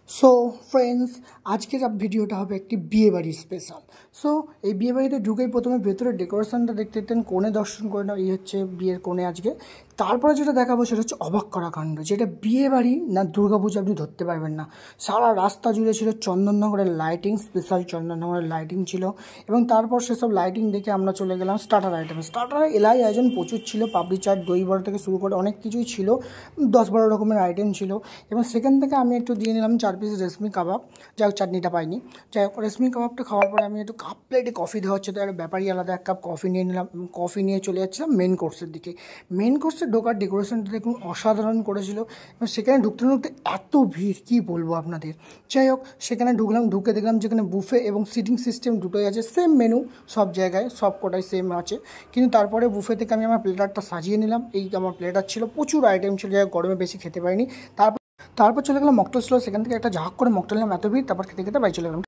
So friends, আজকের ভিডিওটা হবে একটি বিয়েবাড়ির স্পেশাল। সো এই বিয়েবাড়িতে ঢুকেই প্রথমে ভেতরে ডেকোরেশনটা দেখতে দেখতেন, কোণে দর্শন করে নাও, এই হচ্ছে বিয়ের কোণে আজকে। তারপরে যেটা দেখাবো সেটা হচ্ছে অবাক করা কাণ্ড, যেটা বিয়েবাড়ি না দুর্গাপুজো আপনি ধরতে পারবেন না। সারা রাস্তা জুড়ে ছিল চন্দননগরের লাইটিং, স্পেশাল চন্দননগরের লাইটিং ছিল। এবং তারপর সেসব লাইটিং দেখে আমরা চলে গেলাম স্টার্টার আইটেমে। স্টার্টারে এলাই আয়োজন প্রচুর ছিল, পাপড়ি চাট, দই বড়া থেকে শুরু করে অনেক কিছুই ছিল, 10-12 রকমের আইটেম ছিল। এবং সেখান থেকে আমি একটু দিয়ে নিলাম 4 পিস রেশমি কাবাব। যাই হোক, চাটনিটা পাইনি। যাই হোক, রেশমি কাবাবটা খাওয়ার পরে আমি একটু কাপ প্লেটে কফি দেওয়া হচ্ছে, তো একটা ব্যাপারই আলাদা, 1 কাপ কফি নিয়ে নিলাম। কফি নিয়ে চলে যাচ্ছিলাম মেন কোর্সের দিকে। মেন কোর্সে ঢোকার ডেকোরেশনটা দেখুন অসাধারণ করেছিল। এবং সেখানে ঢুকতে ঢুকতে এত ভিড় কী বলবো আপনাদের। যাই হোক, সেখানে ঢুকলাম, ঢুকে দেখলাম যেখানে বুফে এবং সিটিং সিস্টেম দুটোই আছে, সেম মেনু সব জায়গায়, সব কোটাই সেম আছে। কিন্তু তারপরে বুফে থেকে আমি আমার প্লেটারটা সাজিয়ে নিলাম। এই আমার প্লেটার ছিল, প্রচুর আইটেম ছিল, যাই হোক গরমে বেশি খেতে পারিনি। তারপর চলে গেলাম মকটেল স্টল, সেখান থেকে একটা ঝাঁক করে মকটেল নিলাম, এত ভিড়, তারপর খেতে খেতে বাড়ি চলে গেলাম।